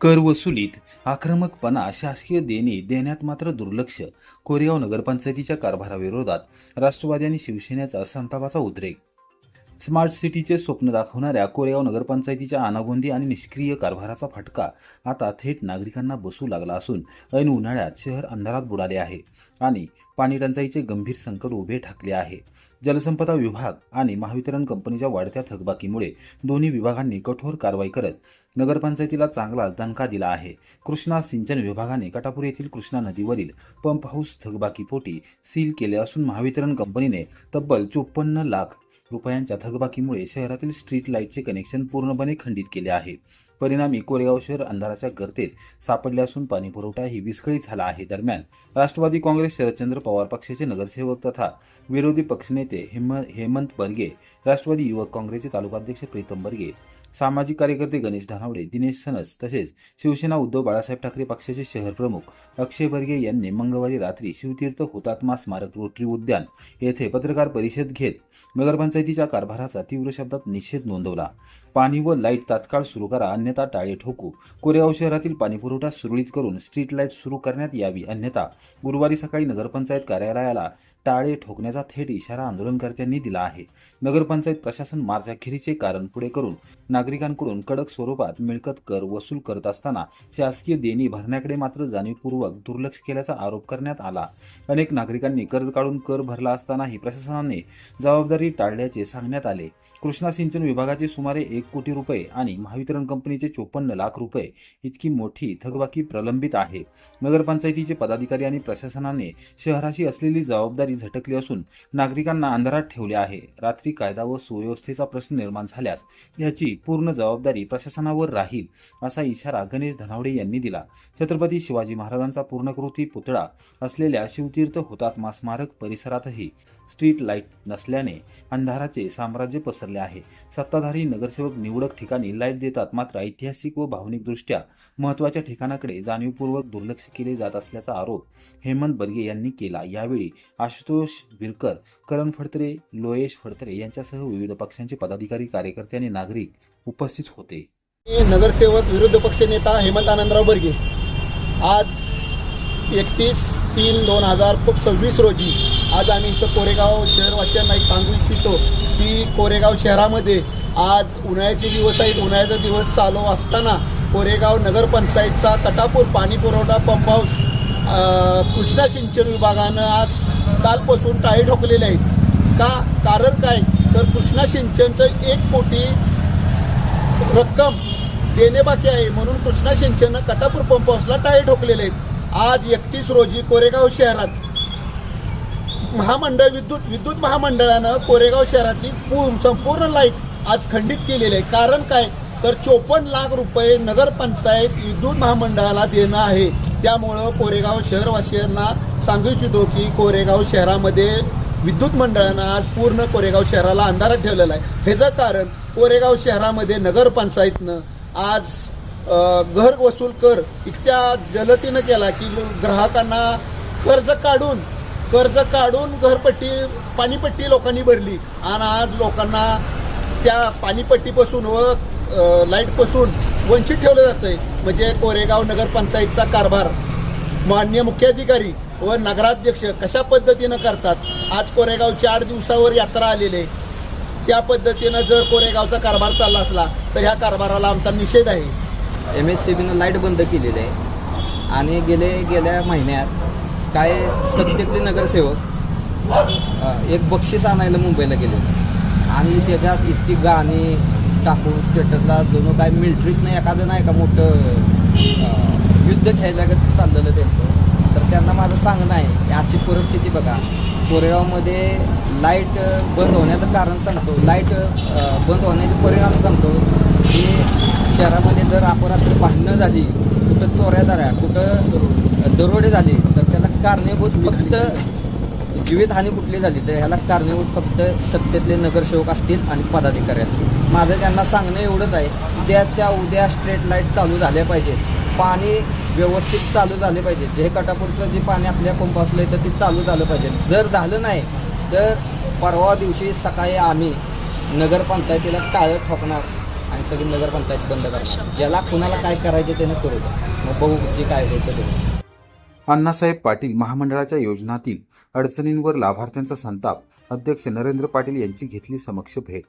कर वसुलीत आक्रमकपणा, शासकीय देणी देण्यात मात्र दुर्लक्ष. कोरेगाव नगरपंचायतीच्या कारभाराविरोधात राष्ट्रवादी आणि शिवसेनेचा संतापाचा उद्रेक. स्मार्ट सिटीचे स्वप्न दाखवणाऱ्या कोरेगाव नगरपंचायतीच्या अनागोंदी आणि निष्क्रिय कारभाराचा फटका आता थेट नागरिकांना बसू लागला असून ऐन उन्हाळ्यात शहर अंधारात बुडाले आहे आणि पाणी टंचाईचे गंभीर संकट उभे ठाकले आहे. जलसंपदा विभाग आणि महावितरण कंपनीच्या वाढत्या थकबाकीमुळे दोन्ही विभागांनी कठोर कारवाई करत नगरपंचायतीला चांगलाच दणका दिला आहे. कृष्णा सिंचन विभागाने कटापूर येथील कृष्णा नदीवरील पंप हाऊस थकबाकीपोटी सील केले असून महावितरण कंपनीने तब्बल 54 लाख रुपयांच्या थकबाकीमुळे शहरातील स्ट्रीट लाईटचे कनेक्शन पूर्णपणे खंडित केले आहे. परिणामी कोरेगाव शहर अंधाराच्या गर्तेत सापडले असून पाणी पुरवठाही विस्कळीत झाला आहे. दरम्यान राष्ट्रवादी काँग्रेस शरदचंद्र पवार पक्षाचे नगरसेवक तथा विरोधी पक्षनेते हेमंत बर्गे, राष्ट्रवादी युवक काँग्रेसचे तालुकाध्यक्ष प्रीतम बर्गे, सामाजिक कार्यकर्ते गणेश धानावडे, दिनेश सनस तसेच शिवसेना उद्धव बाळासाहेब ठाकरे पक्षाचे शहर प्रमुख अक्षय बर्गे यांनी मंगळवारी रात्री शिवतीर्थ हुतात्मा स्मारक रोटरी उद्यान येथे पत्रकार परिषद घेत नगरपंचायतीच्या कारभाराचा तीव्र शब्दात निषेध नोंदवला. पाणी व लाईट तात्काळ सुरू करा, अन्यथा टाळे ठोकू. कोरेगाव शहरातील पाणीपुरवठा सुरळीत करून स्ट्रीट लाईट सुरू करण्यात यावी, अन्यथा गुरुवारी सकाळी नगरपंचायत कार्यालयाला टाळे ठोकण्याचा थेट इशारा आंदोलनकर्त्यांनी दिला आहे. नगरपंचायत प्रशासन मार्च अखेरीचे कारण पुढे करून नागरिकांकडून कडक स्वरूपात मिळकत कर वसूल करत असताना शासकीय देणी भरण्याकडे मात्र जाणीवपूर्वक दुर्लक्ष केल्याचा आरोप करण्यात आला. अनेक नागरिकांनी कर्ज काढून कर भरला असतानाही प्रशासनाने जबाबदारी टाळल्याचे सांगण्यात आले. कृष्णा सिंचन विभागाचे सुमारे 1 कोटी रुपये आणि महावितरण कंपनीचे 54 लाख रुपये इतकी मोठी थकबाकी प्रलंबित आहे. नगरपंचायतीचे पदाधिकारी आणि प्रशासनाने शहराशी असलेली जबाबदारी झटकली असून नागरिकांना अंधारात ठेवले आहे. रात्री कायदा व सुव्यवस्थेचा प्रश्न निर्माण झाल्यास याची पूर्ण जबाबदारी प्रशासनावर राहील, असा इशारा गणेश धनावडे यांनी दिला. छत्रपती शिवाजी महाराजांचा पूर्णकृती पुतळा असलेल्या शिवतीर्थ हुतात्मा स्मारक परिसरातही स्ट्रीट लाईट नसल्याने अंधाराचे साम्राज्य पसरले आहे. सत्ताधारी नगरसेवक निवडक ठिकाणी लाईट देतात, मात्र ऐतिहासिक व भावनिकदृष्ट्या महत्त्वाच्या ठिकाणाकडे जाणीवपूर्वक दुर्लक्ष केले जात असल्याचा आरोप हेमंत बर्गे यांनी केला. यावेळी आशुतोष विरकर, करण फडतरे, लोयेश फडतरे यांच्यासह विविध पक्षांचे पदाधिकारी, कार्यकर्ते आणि नागरिक उपस्थित होते. नगरसेवक विरोधी पक्षनेता हेमंत आनंदराव बर्गे आज 31/3/2026 रोजी आज आम्ही इथं कोरेगाव शहरवासियांना एक सांगू इच्छितो की कोरेगाव शहरामध्ये आज उन्हाळ्याचे दिवस आहेत. उन्हाळ्याचा दिवस चालू असताना कोरेगाव नगरपंचायतचा कटापूर पाणी पुरवठा पंप हाऊस कृष्णा सिंचन विभागानं आज कालपासून टाळे ठोकलेले आहेत. कारण काय तर कृष्णा सिंचनचं 1 कोटी रक्कम देणे बाकी आहे, म्हणून कृष्णा सिंचननं कटापूर पंप हाऊसला टाळे ठोकलेले आहेत. आज 31 रोजी कोरेगाव शहरात विद्युत महामंडळानं कोरेगाव शहरातली संपूर्ण लाईट आज खंडित केलेली आहे. कारण काय तर 54 लाख रुपये नगरपंचायत विद्युत महामंडळाला देणं आहे. त्यामुळं कोरेगाव शहरवासियांना सांगू इच्छितो की कोरेगाव शहरामध्ये विद्युत मंडळानं आज पूर्ण कोरेगाव शहराला अंधारात ठेवलेलं आहे. ह्याचं कारण कोरेगाव शहरामध्ये नगरपंचायतनं आज घर वसूल कर इतक्या जलतीनं केला की ग्राहकांना कर्ज काढून घरपट्टी पाणीपट्टी लोकांनी भरली आणि आज लोकांना त्या पाणीपट्टीपासून व लाईटपासून वंचित ठेवलं जातं आहे. म्हणजे कोरेगाव नगरपंचायतचा कारभार माननीय मुख्याधिकारी व नगराध्यक्ष कशा पद्धतीनं करतात. आज कोरेगाव 4 दिवसावर यात्रा आलेली आहे. त्या पद्धतीनं जर कोरेगावचा कारभार चालला असला तर ह्या कारभाराला आमचा निषेध आहे. MSCBनं लाईट बंद केलेली आहे आणि गेल्या महिन्यात काय सत्तेतले नगरसेवक एक बक्षीस आणायला मुंबईला गेले आणि त्याच्यात इतकी गाणी टाकून स्टेटसला जणू काय मिलिटरीतनं एखादं नाही का मोठं युद्ध खेळल्यागत चाललेलं त्यांचं. तर त्यांना माझं सांगणं आहे की आजची परिस्थिती बघा. कोरेगावमध्ये लाईट बंद होण्याचं कारण सांगतो, लाईट बंद होण्याचे परिणाम सांगतो की शहरामध्ये जर अपरात्री भांडणं झाली, कुठं चोऱ्या झाल्या, कुठं दरोडे झाले तर त्याला कारणीभूत फक्त जीवितहानी कुठली झाली तर ह्याला कारणीभूत फक्त सत्तेतले नगरसेवक असतील आणि पदाधिकारी असतील. माझं त्यांना सांगणं एवढंच आहे, उद्याच्या उद्या स्ट्रीट लाईट चालू झाल्या पाहिजे, पाणी व्यवस्थित चालू झाले पाहिजे. जे कटापूरचं जे पाणी आपल्या पंप असलं तर ते चालू झालं पाहिजे. जर झालं नाही तर परवा दिवशी सकाळी आम्ही नगरपंचायतीला टाळं ठोकणार आणि सगळी नगरपंचायत बंद करणार. ज्याला कुणाला काय करायचे त्याने करू द्या, मग बघू जे काय होतं ते. अण्णासाहेब पाटील महामंडळाच्या योजनातील अडचणींवर लाभार्थ्यांचा संताप. अध्यक्ष नरेंद्र पाटील यांची घेतली समक्ष भेट.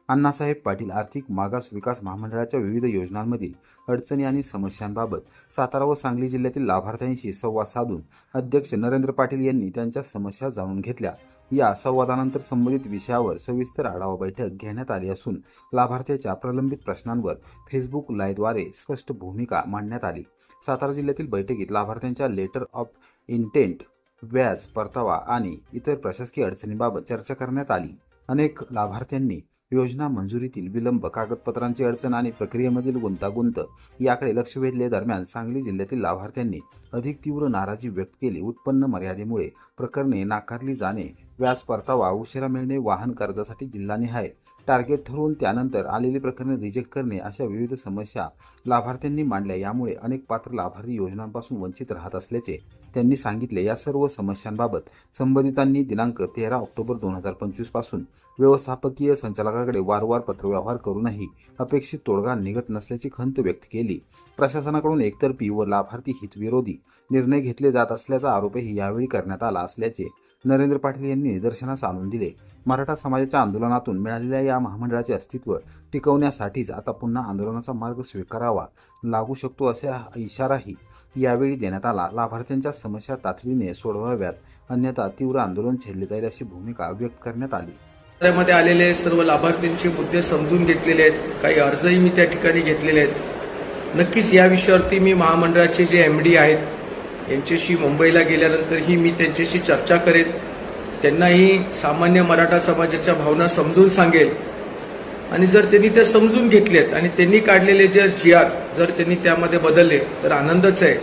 अण्णासाहेब पाटील आर्थिक मागास विकास महामंडळाच्या विविध योजनांमधील अडचणी आणि समस्यांबाबत सातारा व सांगली जिल्ह्यातील लाभार्थ्यांशी संवाद साधून अध्यक्ष नरेंद्र पाटील यांनी त्यांच्या समस्या जाणून घेतल्या. या संवादानंतर संबंधित विषयावर सविस्तर आढावा बैठक घेण्यात आली असून लाभार्थ्याच्या प्रलंबित प्रश्नांवर फेसबुक लाईव्हद्वारे स्पष्ट भूमिका मांडण्यात आली. सातारा जिल्ह्यातील बैठकीत लाभार्थ्यांच्या लेटर ऑफ इंटेंट, व्याज परतावा आणि इतर प्रशासकीय अडचणींबाबत चर्चा करण्यात आली. अनेक लाभार्थ्यांनी योजना मंजुरीतील विलंब, कागदपत्रांची अडचण आणि प्रक्रियेमधील गुंतागुंत याकडे लक्ष वेधले. दरम्यान सांगली जिल्ह्यातील लाभार्थ्यांनी अधिक तीव्र नाराजी व्यक्त केली. उत्पन्न मर्यादेमुळे प्रकरणे नाकारली जाणे, व्याज परतावा उशिरा मिळणे, वाहन कर्जासाठी जिल्हानिहाय टार्गेट ठरवून त्यानंतर आलेली प्रकरणे रिजेक्ट करणे अशा विविध समस्या लाभार्थ्यांनी मांडल्या. यामुळे अनेक पात्र लाभार्थी योजनांपासून वंचित राहत असल्याचे त्यांनी सांगितले. या सर्व समस्यांबाबत संबंधितांनी दिनांक 13 ऑक्टोबर 2025 पासून व्यवस्थापकीय संचालकाकडे वारंवार पत्रव्यवहार करूनही अपेक्षित तोडगा निघत नसल्याची खंत व्यक्त केली. प्रशासनाकडून एकतर्फी व लाभार्थी हितविरोधी निर्णय घेतले जात असल्याचा आरोपही यावेळी करण्यात आला असल्याचे नरेंद्र पाटील यांनी निदर्शनास आणून दिले. मराठा समाजाच्या आंदोलनातून मिळालेल्या या महामंडळाचे अस्तित्व टिकवण्यासाठीच आता पुन्हा आंदोलनाचा मार्ग स्वीकारावा लागू शकतो असा इशाराही यावेळी देण्यात आला. लाभार्थ्यांच्या समस्या तातडीने सोडवाव्यात, अन्यथा तीव्र आंदोलन छेडले जाईल अशी भूमिका व्यक्त करण्यात आली. मध्ये आलेले सर्व लाभार्थ्यांचे मुद्दे समजून घेतलेले आहेत. काही अर्जही मी त्या ठिकाणी घेतलेले आहेत. नक्कीच या विषयावरती मी महामंडळाचे जे MD आहेत यांच्याशी मुंबईला गेल्यानंतरही मी त्यांच्याशी चर्चा करेन. त्यांनाही सामान्य मराठा समाजाच्या भावना समजून सांगेल आणि जर त्यांनी त्या समजून घेतलेत आणि त्यांनी काढलेले जे GR जर त्यांनी त्यामध्ये बदलले तर आनंदच आहे.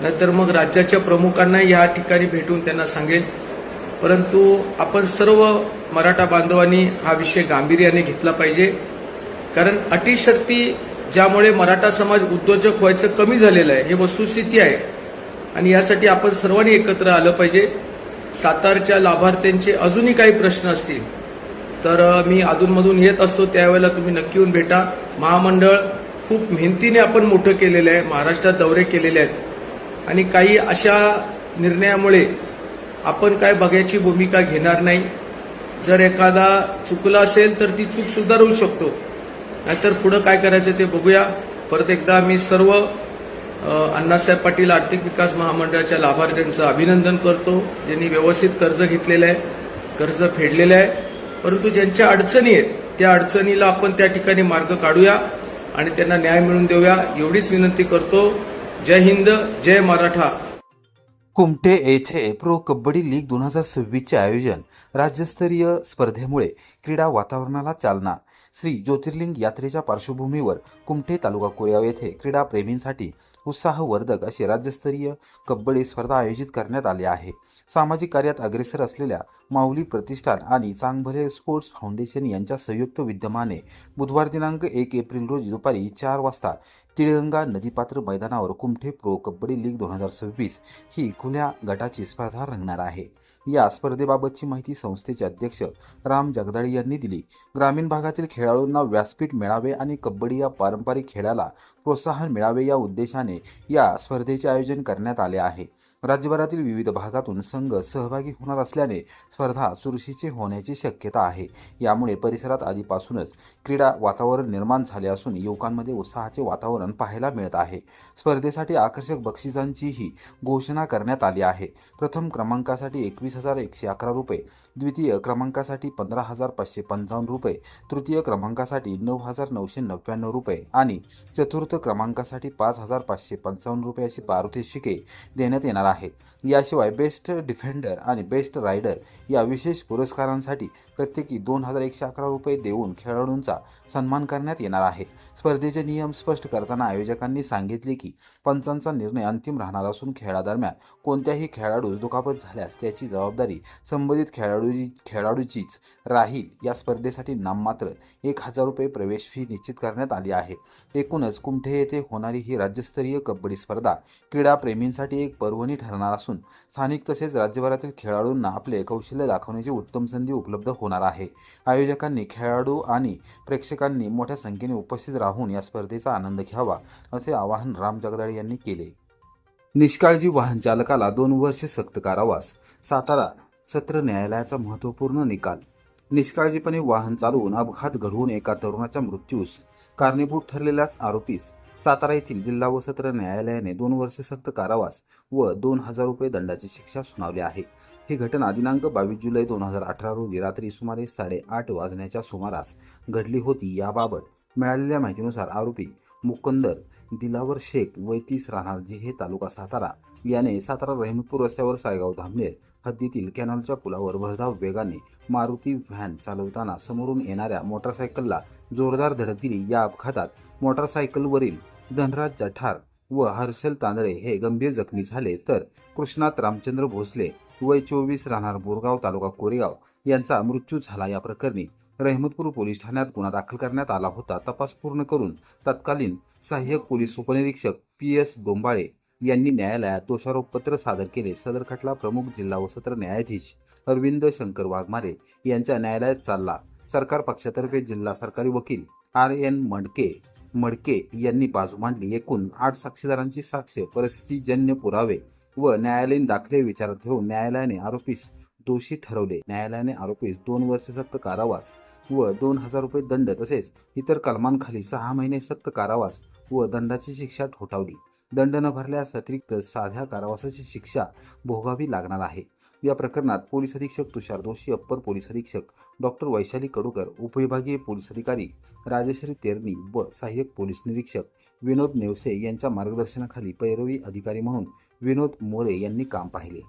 नाहीतर मग राज्याच्या प्रमुखांना या ठिकाणी भेटून त्यांना सांगेल. परंतु आपण सर्व मराठा बांधवांनी हा विषय गांभीर्याने घेतला पाहिजे. कारण अटी शर्ती ज्यामुळे मराठा समाज उद्योजक व्हायचं कमी झालेलं आहे, हे वस्तुस्थिती आहे आणि यासाठी आपण सर्वांनी एकत्र आलं पाहिजे. सातारच्या लाभार्थ्यांचे अजूनही काही प्रश्न असतील तर मी अधूनमधून येत असतो, त्यावेळेला तुम्ही नक्की येऊन भेटा. महामंडळ खूप मेहनतीने आपण मोठं केलेलं आहे, महाराष्ट्रात दौरे केलेले आहेत आणि काही अशा निर्णयामुळे आपण काय बघायची भूमिका घेणार नाही. जर एखादा चुकला असेल तर ती चूक सुधारू शकतो, नाहीतर पुढं काय करायचं ते बघूया. परत एकदा मी सर्व अण्णासाहेब पाटील आर्थिक विकास महामंडळाच्या लाभार्थ्यांचं अभिनंदन करतो, ज्यांनी व्यवस्थित कर्ज घेतलेलं आहे, कर्ज फेडलेलं आहे. परंतु ज्यांच्या अडचणी आहेत त्या अडचणीला आपण त्या ठिकाणी मार्ग काढूया आणि त्यांना न्याय मिळवून देऊया, एवढीच विनंती करतो. जय हिंद, जय मराठा. कुमटे येथे प्रो कबड्डी लीग 2026चे आयोजन. राज्यस्तरीय स्पर्धेमुळे क्रीडा वातावरणाला चालना. श्री ज्योतिर्लिंग यात्रेच्या पार्श्वभूमीवर कुमटे तालुका कोरेगाव येथे क्रीडा प्रेमींसाठी उत्साहवर्धक अशी राज्यस्तरीय कबड्डी स्पर्धा आयोजित करण्यात आली आहे. सामाजिक कार्यात अग्रेसर असलेल्या माऊली प्रतिष्ठान आणि चांगभले स्पोर्ट्स फाउंडेशन यांच्या संयुक्त विद्यमाने बुधवार दिनांक 1 एप्रिल रोजी दुपारी 4 वाजता तिळगंगा नदीपात्र मैदानावर कुमठे प्रो कबड्डी लीग 2026 ही खुल्या गटाची स्पर्धा रंगणार आहे. या स्पर्धेबाबतची माहिती संस्थेचे अध्यक्ष राम जगदाळे यांनी दिली. ग्रामीण भागातील खेळाडूंना व्यासपीठ मिळावे आणि कबड्डी या पारंपरिक खेळाला प्रोत्साहन मिळावे या उद्देशाने या स्पर्धेचे आयोजन करण्यात आले आहे. राज्यभरातील विविध भागातून संघ सहभागी होणार असल्याने स्पर्धा चुरशीची होण्याची शक्यता आहे. यामुळे परिसरात आधीपासूनच क्रीडा वातावरण निर्माण झाले असून युवकांमध्ये उत्साहाचे वातावरण पाहायला मिळत आहे. स्पर्धेसाठी आकर्षक बक्षिसांचीही घोषणा करण्यात आली आहे. प्रथम क्रमांकासाठी 21,111 रुपये, द्वितीय क्रमांकासाठी 15,555 रुपये, तृतीय क्रमांकासाठी 9,999 रुपये आणि चतुर्थ क्रमांकासाठी 5,555 रुपये अशी पारितोषिके देण्यात येणार आहे. याशिवाय बेस्ट डिफेंडर आणि बेस्ट रायडर या विशेष पुरस्कारांसाठी प्रत्येकी 2,111 रुपये देऊन खेळाडूंचा सन्मान करण्यात येणार आहे. स्पर्धेचे नियम स्पष्ट करताना आयोजकांनी सांगितले की पंचांचा निर्णय अंतिम राहणार असून खेळादरम्यान कोणत्याही खेळाडूस दुखापत झाल्यास त्याची जबाबदारी संबंधित खेळाडूचीच राहील. या स्पर्धेसाठी नाममात्र 1,000 रुपये प्रवेश फी निश्चित करण्यात आली आहे. एकूणच कुमठे येथे होणारी ही राज्यस्तरीय कबड्डी स्पर्धा क्रीडा प्रेमींसाठी एक पर्वणी ठरणार असून स्थानिक तसेच राज्यभरातील खेळाडूंना आपले कौशल्य दाखवण्याची उत्तम संधी उपलब्ध होणार आहे. आयोजकांनी खेळाडू आणि प्रेक्षकांनी मोठ्या संख्येने उपस्थित राहून या स्पर्धेचा आनंद घ्यावा असे आवाहन राम जगदाळे यांनी केले. निष्काळजी वाहन चालकाला 2 वर्षे सक्त कारावास. सातारा सत्र न्यायालयाचा महत्त्वपूर्ण निकाल. निष्काळजीपणे वाहन चालवून अपघात घडवून एका तरुणाच्या मृत्यूस कारणीभूत ठरलेल्या आरोपीस सातारा येथील जिल्हा व सत्र न्यायालयाने 2 वर्षे सक्त कारावास व 2,000 रुपये दंडाची शिक्षा सुनावली आहे. ही घटना दिनांक 22 जुलै 2018 रोजी रात्री सुमारे 8:30 वाजण्याच्या सुमारास घडली होती. याबाबत मिळालेल्या माहितीनुसार आरोपी मुकंदर दिलावर शेख वय 30 राहणार जिहे तालुका सातारा याने सातारा रहिमतपूर रस्त्यावर सायगाव धामनेर हद्दीतील कॅनलच्या पुलावर भरधाव वेगाने मारुती व्हॅन चालवताना समोरून येणाऱ्या मोटारसायकलला जोरदार धडक दिली. या अपघातात मोटारसायकलवरील धनराज जठार व हर्षल तांदळे हे गंभीर जखमी झाले, तर कृष्णात रामचंद्र भोसले वय 24 राहणार बोरगाव तालुका कोरेगाव यांचा मृत्यू झाला. या प्रकरणी रहिमतपूर पोलीस ठाण्यात गुन्हा दाखल करण्यात आला होता. तपास पूर्ण करून तत्कालीन सहाय्यक पोलीस उपनिरीक्षक PS डोंबाळे यांनी न्यायालयात दोषारोपपत्र सादर केले. सदर खटला प्रमुख जिल्हा व सत्र न्यायाधीश अरविंद शंकर वाघमारे यांच्या न्यायालयात चालला. सरकार पक्षातर्फे जिल्हा सरकारी वकील RN मडके यांनी बाजू मांडली. एकूण 8 साक्षीदारांची साक्ष, परिस्थितीजन्य पुरावे व न्यायालयीन दाखले विचारात घेऊन न्यायालयाने आरोपीस दोषी ठरवले. न्यायालयाने आरोपीस 2 वर्षे सक्त कारावास व 2,000 रुपये दंड तसेच इतर कलमांखाली 6 महिने सक्त कारावास व दंडाची शिक्षा ठोठावली. दंड न भरल्यास अतिरिक्त साध्या कारावासाची शिक्षा भोगावी लागणार आहे. या प्रकरणात पोलीस अधीक्षक तुषार दोशी, अप्पर पोलीस अधीक्षक डॉक्टर वैशाली कडूकर, उपविभागीय पोलीस अधिकारी राजश्री तेरणी व सहाय्यक पोलीस निरीक्षक विनोद नेवसे यांच्या मार्गदर्शनाखाली पैरवी अधिकारी म्हणून विनोद मोरे यांनी काम पाहिले.